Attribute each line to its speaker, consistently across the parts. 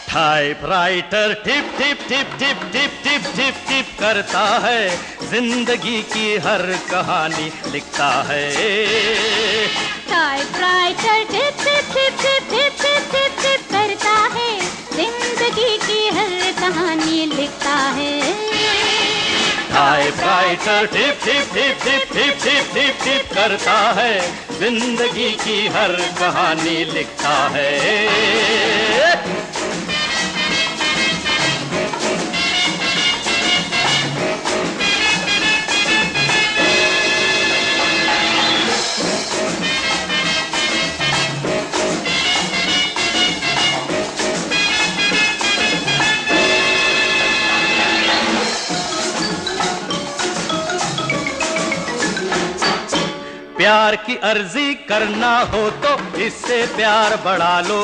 Speaker 1: Typewriter tip tip tip tip tip tip tip tip करता है, जिंदगी की हर कहानी लिखता है।
Speaker 2: Typewriter tip tip tip tip tip tip tip tip करता है, जिंदगी की हर कहानी लिखता है।
Speaker 1: Typewriter tip tip tip tip tip tip tip tip करता है, जिंदगी की हर कहानी लिखता है। प्यार की अर्जी करना हो तो इससे प्यार बढ़ा लो,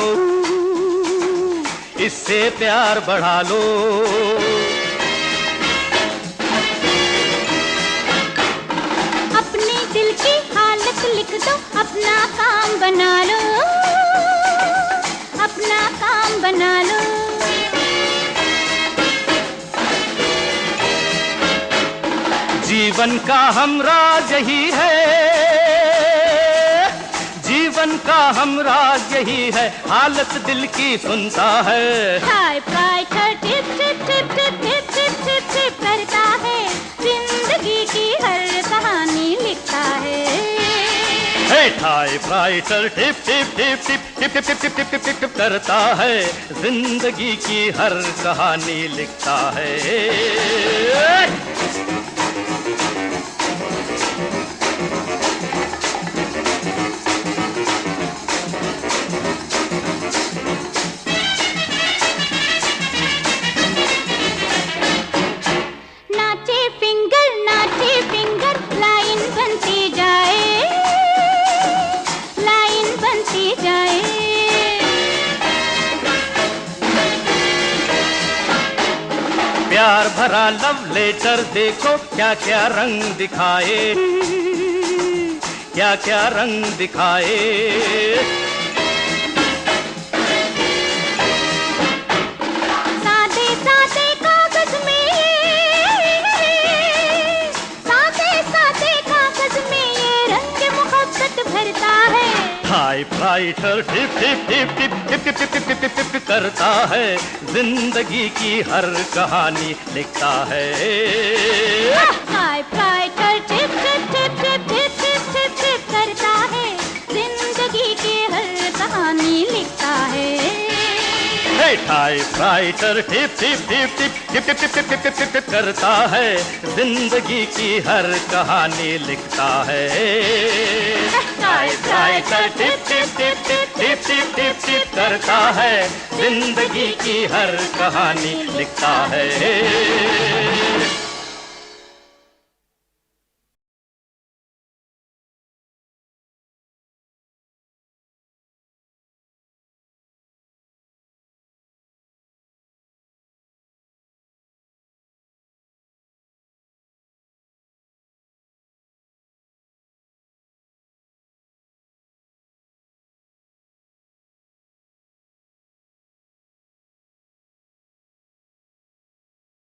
Speaker 1: इससे प्यार बढ़ा लो।
Speaker 2: अपने दिल की हालत लिख दो, अपना काम बना लो, अपना काम बना लो।
Speaker 1: जीवन का हमराज यही है, जीवन का हमराज यही है, हालत दिल की सुनता है।
Speaker 2: Typewriter tip tip tip tip tip tip tip tip करता है, जिंदगी की हर कहानी लिखता है।
Speaker 1: Typewriter tip tip tip tip tip tip tip tip tip tip tip करता है, जिंदगी की हर कहानी लिखता है।
Speaker 2: नाचे फिंगर लाइन बनती जाए, लाइन बनती जाए।
Speaker 1: प्यार भरा लव लेटर देखो, क्या क्या रंग दिखाए, क्या क्या रंग दिखाए।
Speaker 2: सादे सादे कागज में, सादे सादे कागज में ये रंग मोहब्बत भरता है।
Speaker 1: Typewriter tip tip tip tip tip tip tip tip tip tip करता है, जिंदगी की हर कहानी लिखता है।
Speaker 2: Typewriter tip tip tip tip tip tip tip tip करता है, जिंदगी की हर कहानी लिखता है।
Speaker 1: Typewriter tip tip tip tip tip tip tip tip tip tip tip करता है, जिंदगी की हर कहानी लिखता है। Typewriter tip tip tip tip tip tip tip tip करता है, जिंदगी की हर कहानी लिखता है।